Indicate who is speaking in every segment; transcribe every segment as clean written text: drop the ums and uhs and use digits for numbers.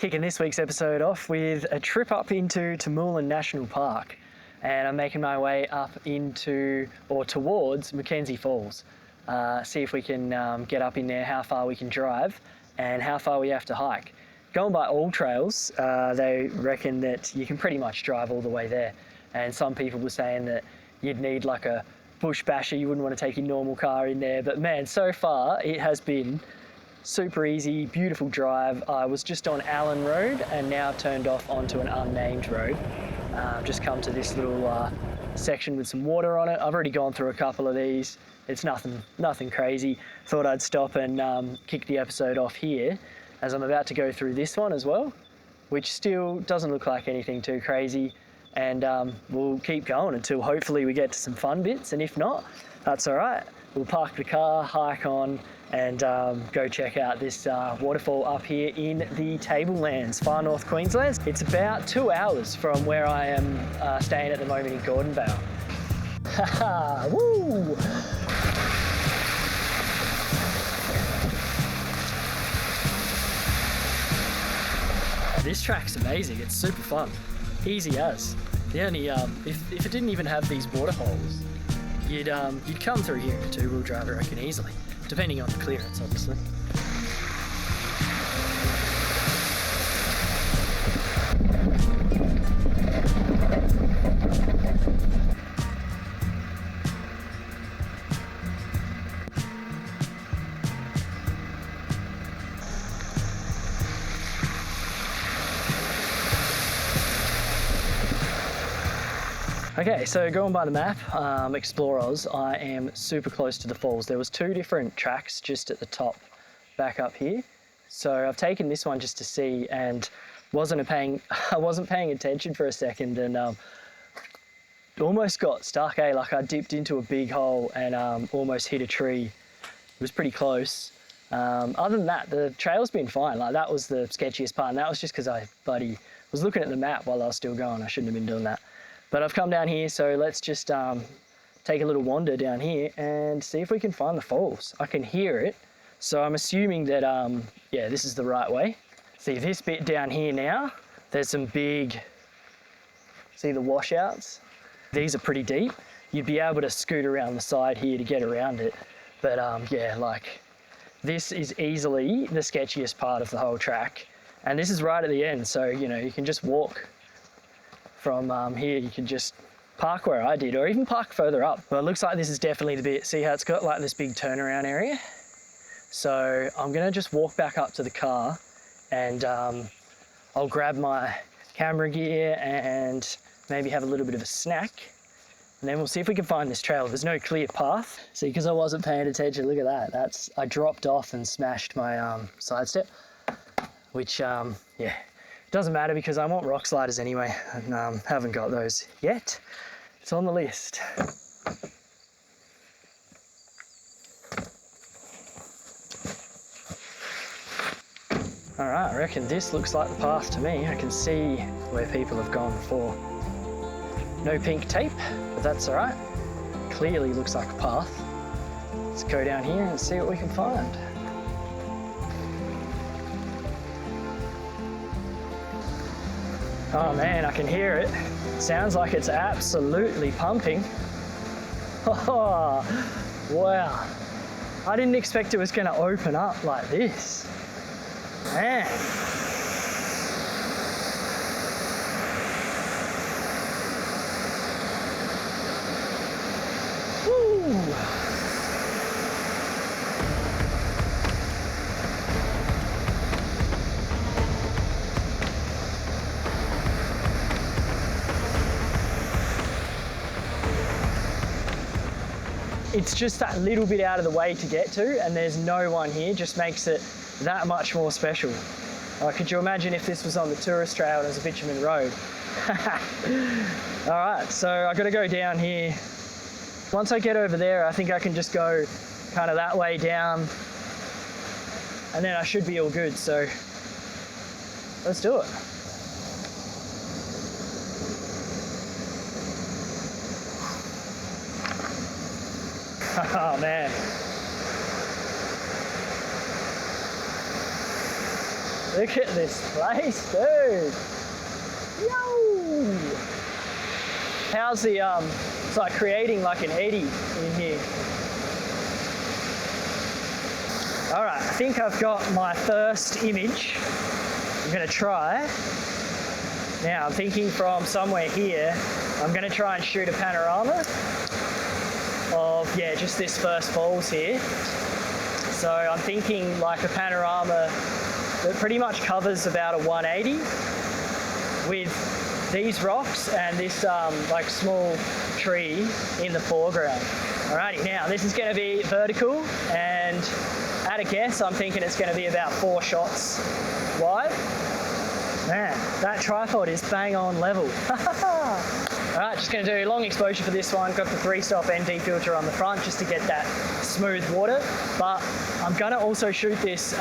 Speaker 1: Kicking this week's episode off with a trip up into Tamoolan National Park, and I'm making my way up into or towards McKenzie Falls. See if we can get up in there, how far we can drive and how far we have to hike. Going by all trails, they reckon that you can pretty much drive all the way there, and some people were saying that you'd need like a bush basher, you wouldn't want to take your normal car in there, but man, so far it has been super easy, beautiful drive. I was just on Allen Road and now turned off onto an unnamed road. Just come to this little section with some water on it. I've already gone through a couple of these. It's nothing crazy. Thought I'd stop and kick the episode off here as I'm about to go through this one as well, which still doesn't look like anything too crazy. And we'll keep going until hopefully we get to some fun bits. And if not, that's all right. We'll park the car, hike on, and go check out this waterfall up here in the Tablelands, Far North Queensland. It's about 2 hours from where I am staying at the moment in Gordonvale. Haha, woo! This track's amazing, it's super fun. Easy as. The only, if it didn't even have these waterholes, you'd come through here in a two-wheel drive, I reckon, easily. Depending on the clearance, obviously. Okay, so going by the map, Explorers, I am super close to the falls. There was 2 different tracks just at the top, back up here. So I've taken this one just to see, and I wasn't paying attention for a second, and almost got stuck. Like I dipped into a big hole and almost hit a tree. It was pretty close. Other than that, the trail's been fine. Like that was the sketchiest part, and that was just because I was looking at the map while I was still going. I shouldn't have been doing that. But I've come down here, so let's just take a little wander down here and see if we can find the falls. I can hear it, so I'm assuming that, yeah, this is the right way. See this bit down here now, there's some big, see the washouts? These are pretty deep. You'd be able to scoot around the side here to get around it. But yeah, like this is easily the sketchiest part of the whole track. And this is right at the end, so, you know, you can just walk from here. You can just park where I did, or even park further up. But it looks like this is definitely the bit. See how it's got like this big turnaround area? So I'm gonna just walk back up to the car and I'll grab my camera gear and maybe have a little bit of a snack. And then we'll see if we can find this trail. There's no clear path. See, because I wasn't paying attention, look at that. I dropped off and smashed my side step, which, yeah. Doesn't matter because I want rock sliders anyway, and haven't got those yet. It's on the list. All right, I reckon this looks like the path to me. I can see where people have gone before. No pink tape, but that's all right. Clearly looks like a path. Let's go down here and see what we can find. Oh man, I can hear it. Sounds like it's absolutely pumping. Oh, wow. I didn't expect it was gonna open up like this. Man. Woo. It's just that little bit out of the way to get to, and there's no one here, just makes it that much more special. Could you imagine if this was on the tourist trail and it was a bitumen road? All right, so I gotta go down here. Once I get over there, I think I can just go kind of that way down, and then I should be all good, so let's do it. Oh man. Look at this place, dude. Yo! How's the, it's like creating like an eddy in here. All right, I think I've got my first image. I'm gonna try. Now I'm thinking from somewhere here, I'm gonna try and shoot a panorama of, yeah, just this first falls here. So I'm thinking like a panorama that pretty much covers about a 180 with these rocks and this like small tree in the foreground. Alrighty, now this is gonna be vertical, and at a guess, I'm thinking it's gonna be about 4 shots wide. Man, that tripod is bang on level. Alright, just going to do long exposure for this one. Got the 3-stop ND filter on the front just to get that smooth water. But I'm going to also shoot this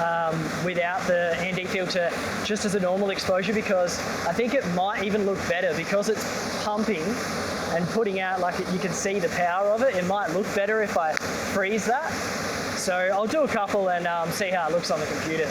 Speaker 1: without the ND filter just as a normal exposure, because I think it might even look better because it's pumping and putting out, like, you can see the power of it. It might look better if I freeze that. So I'll do a couple and see how it looks on the computer.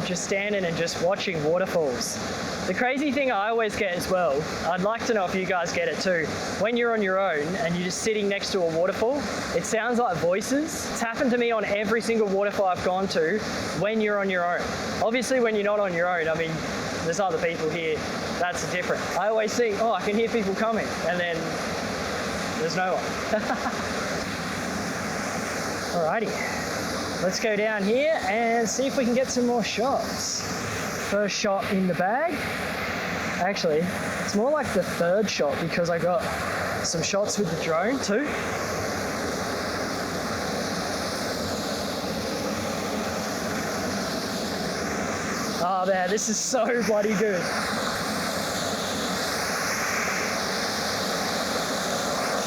Speaker 1: Just standing and just watching waterfalls. The crazy thing I always get as well, I'd like to know if you guys get it too, when you're on your own and you're just sitting next to a waterfall, it sounds like voices. It's happened to me on every single waterfall I've gone to when you're on your own. Obviously when you're not on your own, I mean, there's other people here, that's different. I always think, oh, I can hear people coming, and then there's no one. Alrighty. Let's go down here and see if we can get some more shots. First shot in the bag. Actually, it's more like the third shot because I got some shots with the drone too. Oh man, this is so bloody good.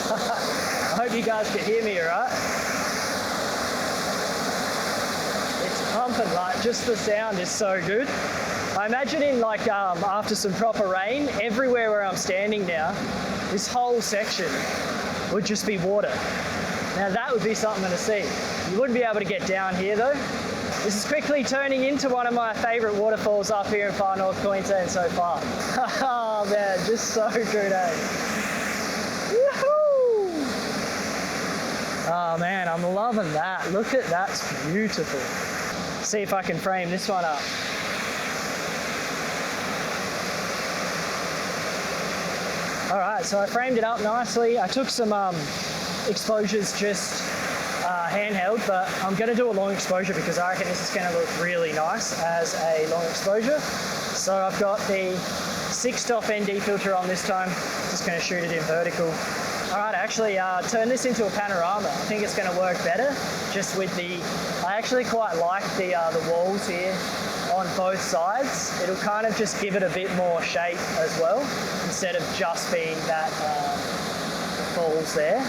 Speaker 1: I hope you guys can hear me, alright? Pumping, like, just the sound is so good. I imagine in like after some proper rain, everywhere where I'm standing now, this whole section would just be water. Now that would be something to see. You wouldn't be able to get down here though. This is quickly turning into one of my favourite waterfalls up here in Far North Queensland so far. Oh man, just so good, eh? Woohoo! Oh man, I'm loving that. Look at that, it's beautiful. See if I can frame this one up. All right, so I framed it up nicely. I took some exposures just handheld, but I'm gonna do a long exposure because I reckon this is gonna look really nice as a long exposure. So I've got the 6-stop ND filter on this time. Just gonna shoot it in vertical. All right, actually turn this into a panorama. I think it's gonna work better just with the, I actually quite like the walls here on both sides. It'll kind of just give it a bit more shape as well, instead of just being that falls there.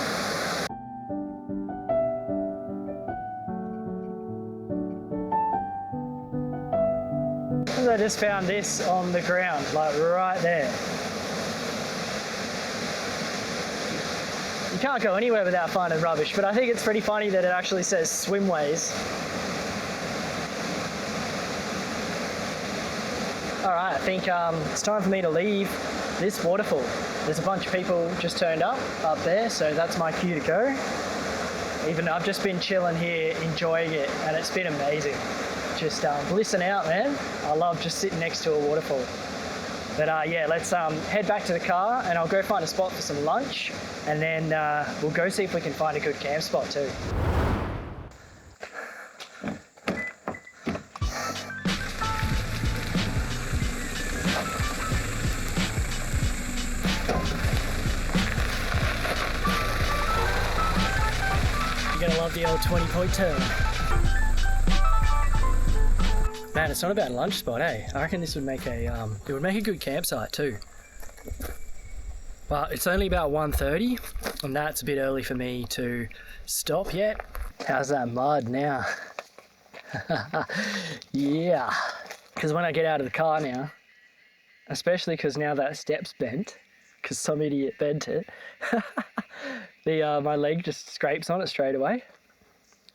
Speaker 1: I just found this on the ground, like right there. You can't go anywhere without finding rubbish, but I think it's pretty funny that it actually says swimways. All right, I think it's time for me to leave this waterfall. There's a bunch of people just turned up there, so that's my cue to go. Even though I've just been chilling here, enjoying it, and it's been amazing. Just blissing out, man. I love just sitting next to a waterfall. But yeah, let's head back to the car and I'll go find a spot for some lunch, and then we'll go see if we can find a good camp spot too. You're gonna love the old 20-point turn. Man, it's not a bad lunch spot, eh? I reckon this would make it would make a good campsite too. But it's only about 1:30 and that's a bit early for me to stop yet. How's that mud now? Yeah. Because when I get out of the car now, especially because now that step's bent, because some idiot bent it, my leg just scrapes on it straight away.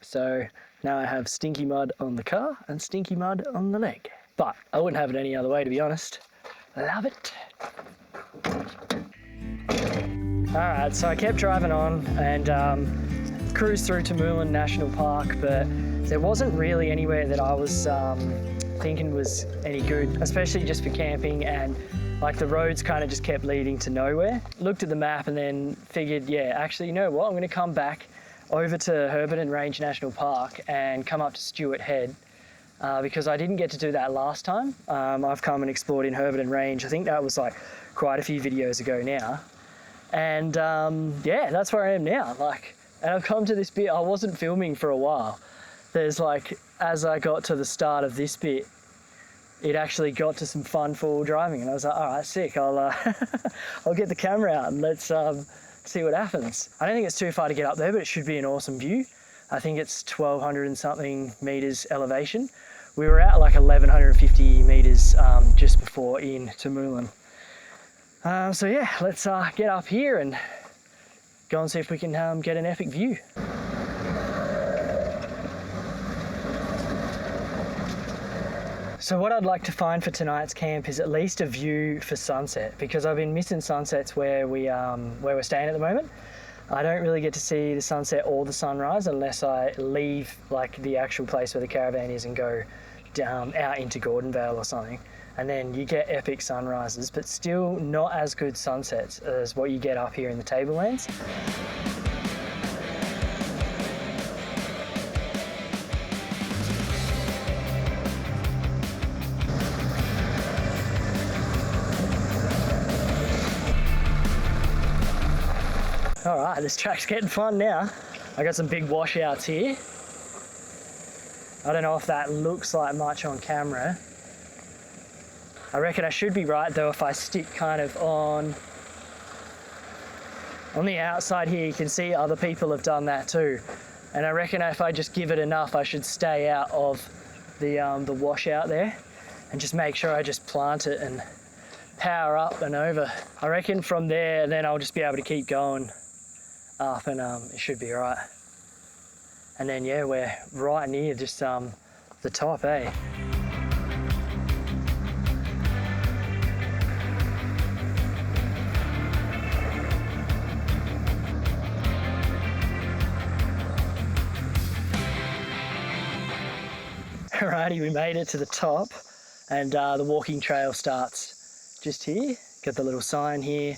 Speaker 1: So now I have stinky mud on the car and stinky mud on the leg. But I wouldn't have it any other way, to be honest. Love it. Alright, so I kept driving on and cruised through to Moolin National Park, but there wasn't really anywhere that I was thinking was any good, especially just for camping, and like the roads kind of just kept leading to nowhere. Looked at the map and then figured, yeah, actually, you know what, I'm going to come back over to Herberton Range National Park and come up to Stewart Head because I didn't get to do that last time. I've come and explored in Herberton Range. I think that was like quite a few videos ago now. And yeah, that's where I am now. And I've come to this bit, I wasn't filming for a while. There's like, as I got to the start of this bit, it actually got to some fun four-wheel driving, and I was like, all right, sick, I'll I'll get the camera out and let's see what happens. I don't think it's too far to get up there, but it should be an awesome view. I think it's 1,200 and something meters elevation. We were at like 1,150 meters just before in to Moolin. So yeah, let's get up here and go and see if we can get an epic view. So what I'd like to find for tonight's camp is at least a view for sunset, because I've been missing sunsets where we're staying at the moment. I don't really get to see the sunset or the sunrise unless I leave like the actual place where the caravan is and go down out into Gordonvale or something. And then you get epic sunrises, but still not as good sunsets as what you get up here in the Tablelands. All right, this track's getting fun now. I got some big washouts here. I don't know if that looks like much on camera. I reckon I should be right though if I stick kind of on the outside here. You can see other people have done that too. And I reckon if I just give it enough, I should stay out of the washout there and just make sure I just plant it and power up and over. I reckon from there, then I'll just be able to keep going up and it should be right. And then yeah, we're right near just the top, eh? Alrighty, we made it to the top and the walking trail starts just here. Got the little sign here.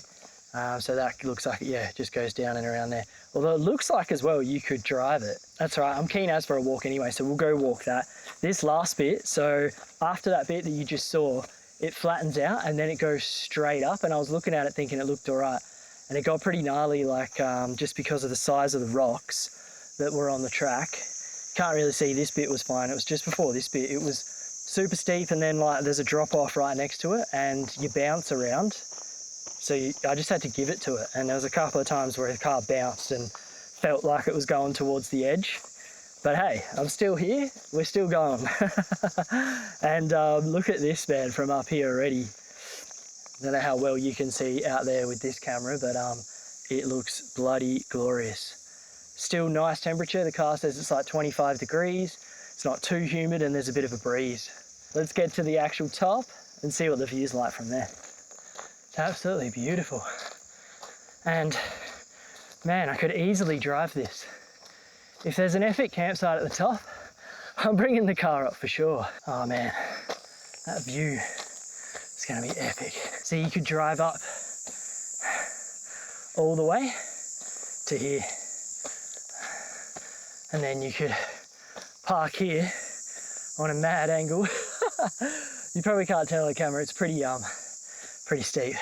Speaker 1: So that looks like, yeah, it just goes down and around there. Although it looks like as well you could drive it. That's right, I'm keen as for a walk anyway, so we'll go walk that. This last bit, so after that bit that you just saw, it flattens out and then it goes straight up, and I was looking at it thinking it looked all right. And it got pretty gnarly, like just because of the size of the rocks that were on the track. Can't really see this bit was fine, it was just before this bit. It was super steep and then like there's a drop off right next to it and you bounce around. So I just had to give it to it, and there was a couple of times where the car bounced and felt like it was going towards the edge. But hey, I'm still here, we're still going. And look at this, man, from up here already. I don't know how well you can see out there with this camera, but it looks bloody glorious. Still nice temperature, the car says it's like 25 degrees. It's not too humid and there's a bit of a breeze. Let's get to the actual top and see what the view's like from there. It's absolutely beautiful. And man, I could easily drive this. If there's an epic campsite at the top, I'm bringing the car up for sure. Oh man, that view is gonna be epic. So you could drive up all the way to here. And then you could park here on a mad angle. You probably can't tell on the camera, it's pretty steep.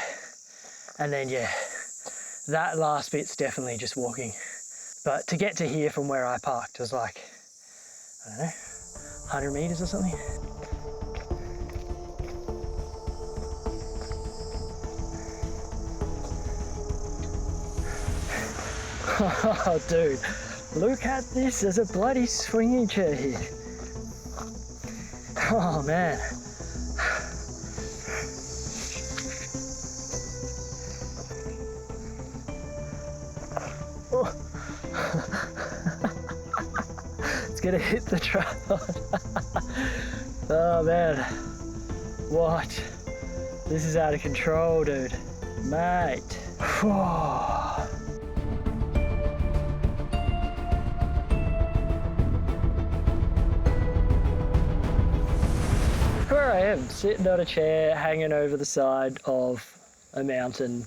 Speaker 1: And then yeah, that last bit's definitely just walking. But to get to here from where I parked was like, I don't know, 100 meters or something. Oh, dude, look at this. There's a bloody swinging chair here. Oh, man. Oh. It's gonna hit the tripod. Oh, man. What? This is out of control, dude. Mate. Where I am, sitting on a chair, hanging over the side of a mountain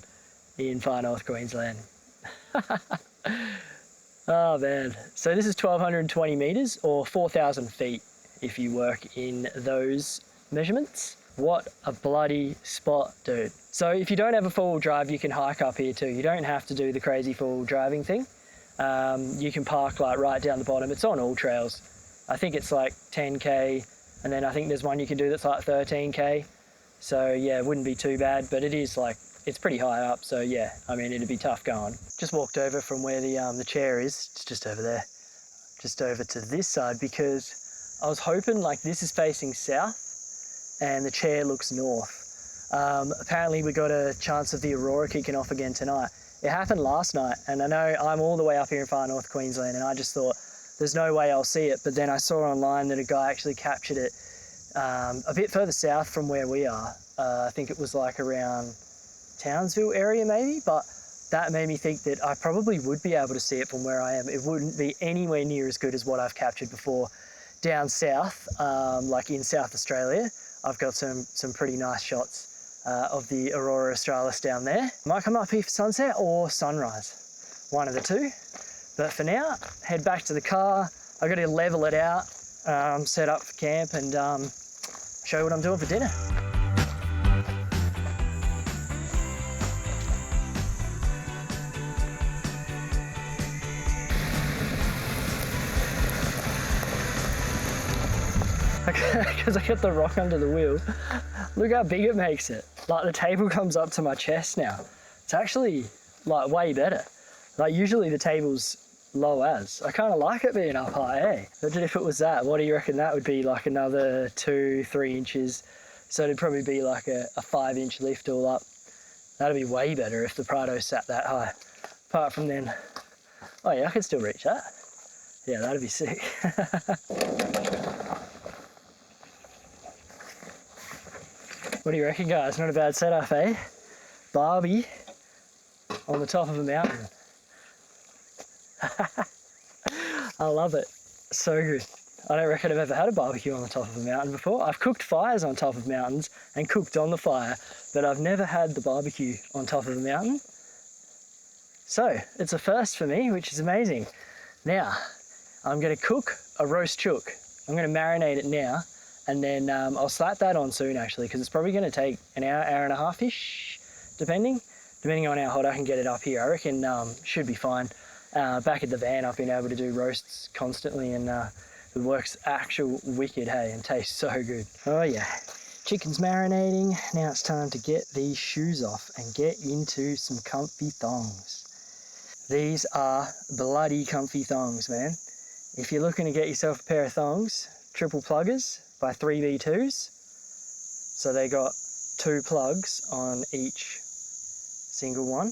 Speaker 1: in Far North Queensland. Oh man. So this is 1,220 meters or 4,000 feet if you work in those measurements. What a bloody spot, dude. So if you don't have a four-wheel drive, you can hike up here too. You don't have to do the crazy four-wheel driving thing. You can park like right down the bottom. It's on all trails. I think it's like 10K, and then I think there's one you can do that's like 13K. So yeah, it wouldn't be too bad, but it is like, it's pretty high up. So yeah, I mean, it'd be tough going. Just walked over from where the chair is. It's just over there, just over to this side, because I was hoping like this is facing south and the chair looks north. Apparently we got a chance of the aurora kicking off again tonight. It happened last night, and I know I'm all the way up here in Far North Queensland, and I just thought there's no way I'll see it. But then I saw online that a guy actually captured it a bit further south from where we are. I think it was like around Townsville area maybe, but that made me think that I probably would be able to see it from where I am. It wouldn't be anywhere near as good as what I've captured before down south, like in South Australia. I've got some pretty nice shots of the Aurora Australis down there. Might come up here for sunset or sunrise, one of the two. But for now, head back to the car. I've got to level it out, set up for camp, and show you what I'm doing for dinner. Because I got the rock under the wheel. Look how big it makes it. Like the table comes up to my chest now. It's actually like way better. Like usually the table's low as. I kind of like it being up high, eh? Imagine if it was that. What do you reckon that would be? Like another 2-3 inches. So it'd probably be like a 5-inch lift all up. That'd be way better if the Prado sat that high. Apart from then, oh yeah, I could still reach that. Yeah, that'd be sick. What do you reckon, guys? Not a bad setup, eh? Barbie on the top of a mountain. I love it. So good. I don't reckon I've ever had a barbecue on the top of a mountain before. I've cooked fires on top of mountains and cooked on the fire, but I've never had the barbecue on top of a mountain. So it's a first for me, which is amazing. Now, I'm going to cook a roast chook. I'm going to marinate it now. And then I'll slap that on soon actually, because it's probably going to take an hour, hour and a half-ish, depending on how hot I can get it up here. I reckon should be fine. Back at the van, I've been able to do roasts constantly, and it works actual wicked, hey, and tastes so good. Oh yeah, chicken's marinating. Now it's time to get these shoes off and get into some comfy thongs. These are bloody comfy thongs, man. If you're looking to get yourself a pair of thongs, triple pluggers by 3v2s. So they got 2 plugs on each single one.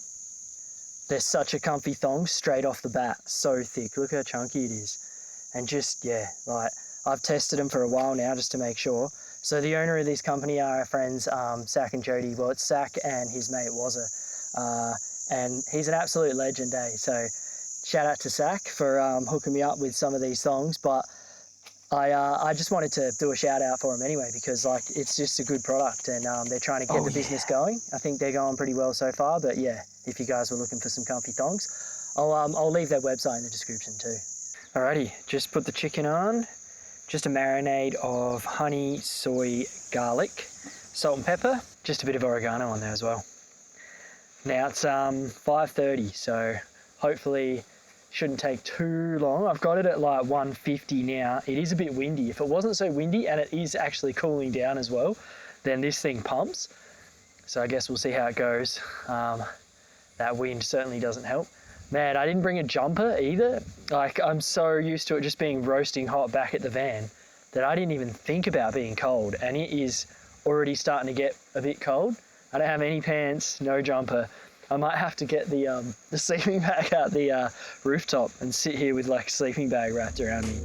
Speaker 1: They're such a comfy thong straight off the bat, so thick. Look how chunky it is. And just, yeah, like I've tested them for a while now just to make sure. So the owner of this company are our friends, Zach and Jody. Well, it's Zach and his mate Wazza. And he's an absolute legend, eh? So shout out to Zach for hooking me up with some of these thongs. But I just wanted to do a shout out for them anyway, because like it's just a good product, and they're trying to get the business going. I think they're going pretty well so far, but yeah, if you guys were looking for some comfy thongs, I'll leave their website in the description too. Alrighty, just put the chicken on. Just a marinade of honey, soy, garlic, salt and pepper, just a bit of oregano on there as well. Now it's 5:30, so hopefully shouldn't take too long. I've got it at like 150 now. It is a bit windy. If it wasn't so windy, and it is actually cooling down as well, then this thing pumps. So I guess we'll see how it goes. That wind certainly doesn't help. Man, I didn't bring a jumper either. Like, I'm so used to it just being roasting hot back at the van that I didn't even think about being cold, and it is already starting to get a bit cold. I don't have any pants, no jumper. I might have to get the sleeping bag out the rooftop and sit here with like a sleeping bag wrapped around me.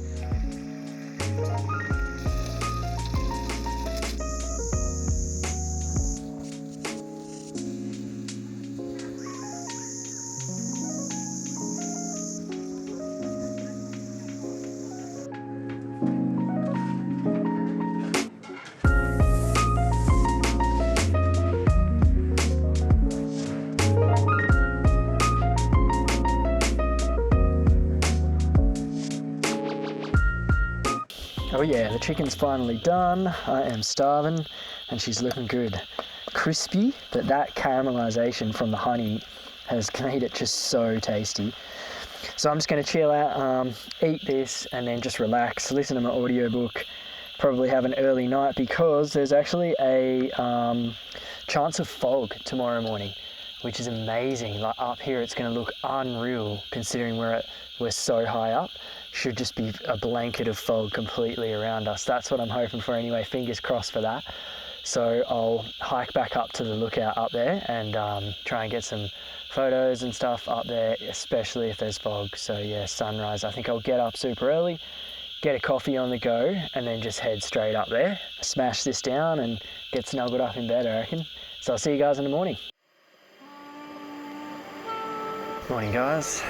Speaker 1: Oh yeah, the chicken's finally done. I am starving and she's looking good. Crispy, but that caramelization from the honey has made it just so tasty. So I'm just going to chill out, eat this and then just relax, listen to my audiobook, probably have an early night because there's actually a chance of fog tomorrow morning, which is amazing. Like up here it's going to look unreal considering we're so high up. Should just be a blanket of fog completely around us. That's what I'm hoping for anyway, fingers crossed for that. So I'll hike back up to the lookout up there and try and get some photos and stuff up there, especially if there's fog. So yeah, sunrise. I think I'll get up super early, get a coffee on the go, and then just head straight up there, smash this down and get snuggled up in bed, I reckon. So I'll see you guys in the morning. Morning guys.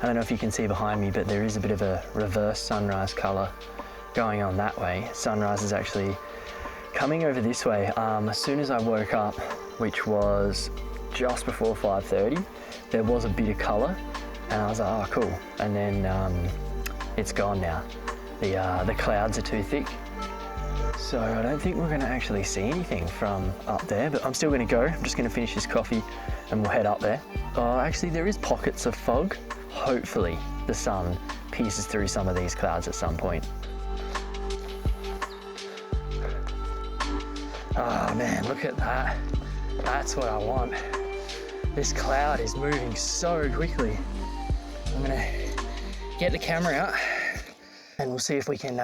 Speaker 1: I don't know if you can see behind me, but there is a bit of a reverse sunrise colour going on that way. Sunrise is actually coming over this way. As soon as I woke up, which was just before 5:30, there was a bit of colour and I was like, oh cool. And then it's gone now. The clouds are too thick. So I don't think we're going to actually see anything from up there, but I'm still going to go. I'm just going to finish this coffee and we'll head up there. Oh, actually there is pockets of fog. Hopefully the sun pierces through some of these clouds at some point. Oh man, look at that. That's what I want. This cloud is moving so quickly. I'm gonna get the camera out and we'll see if we can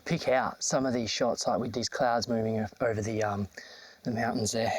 Speaker 1: pick out some of these shots, like with these clouds moving over the mountains there.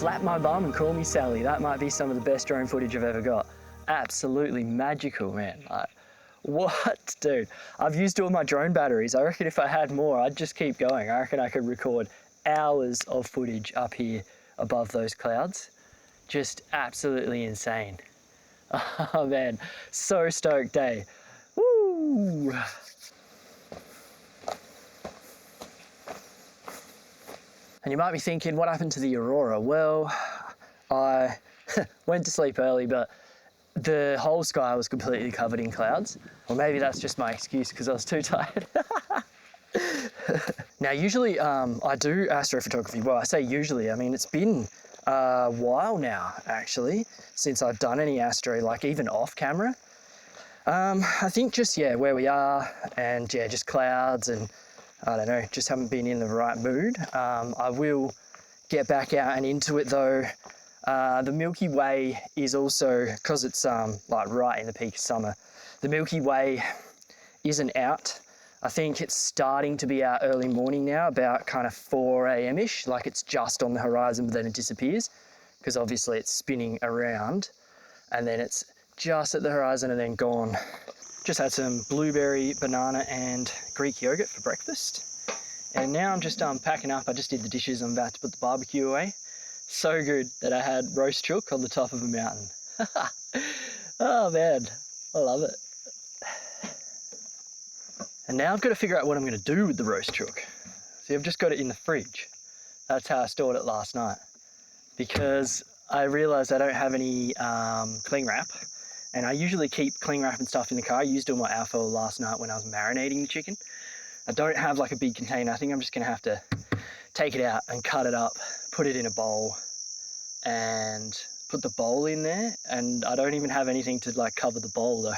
Speaker 1: slap my bum and call me Sally. That might be some of the best drone footage I've ever got. Absolutely magical, man. Like, what, dude? I've used all my drone batteries. I reckon if I had more, I'd just keep going. I reckon I could record hours of footage up here above those clouds. Just absolutely insane. Oh man, so stoked, eh? Woo! And you might be thinking, what happened to the aurora? Well, I went to sleep early, but the whole sky was completely covered in clouds. Or maybe that's just my excuse because I was too tired. Now, usually I do astrophotography. Well, I say usually, I mean, it's been a while now, actually, since I've done any astro, like even off camera. I think just, yeah, where we are and yeah, just clouds and I don't know, just haven't been in the right mood. I will get back out and into it though. The Milky Way is also, because it's like right in the peak of summer, the Milky Way isn't out. I think it's starting to be out early morning now, about kind of 4 a.m.-ish, like it's just on the horizon, but then it disappears because obviously it's spinning around and then it's just at the horizon and then gone. Just had some blueberry, banana and Greek yogurt for breakfast. And now I'm just packing up. I just did the dishes. I'm about to put the barbecue away. So good that I had roast chook on the top of a mountain. Oh man, I love it. And now I've got to figure out what I'm going to do with the roast chook. See, I've just got it in the fridge. That's how I stored it last night. Because I realised I don't have any cling wrap. And I usually keep cling wrap and stuff in the car. I used all my alfoil last night when I was marinating the chicken. I don't have like a big container. I think I'm just going to have to take it out and cut it up, put it in a bowl and put the bowl in there. And I don't even have anything to like cover the bowl though.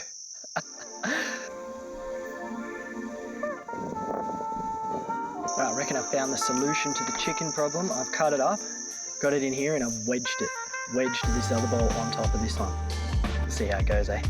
Speaker 1: Right, I reckon I found the solution to the chicken problem. I've cut it up, got it in here and I've wedged this other bowl on top of this one. See how it goes, eh?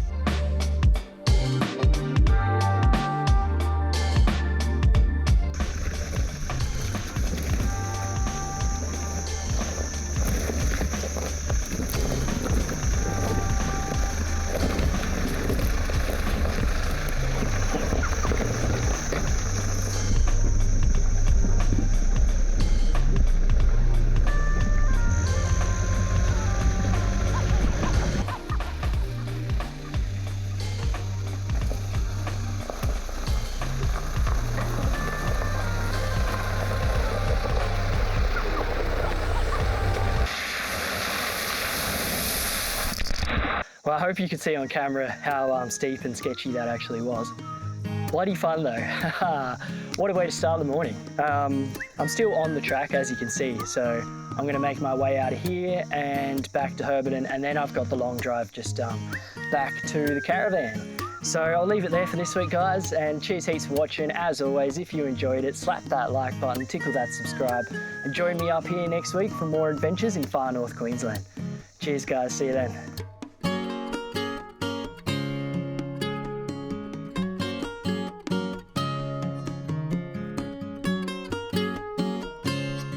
Speaker 1: Well, I hope you could see on camera how steep and sketchy that actually was. Bloody fun though. What a way to start the morning. I'm still on the track, as you can see, so I'm going to make my way out of here and back to Herberton, and then I've got the long drive just back to the caravan. So I'll leave it there for this week, guys, and cheers heaps for watching. As always, if you enjoyed it, slap that like button, tickle that subscribe, and join me up here next week for more adventures in Far North Queensland. Cheers, guys. See you then.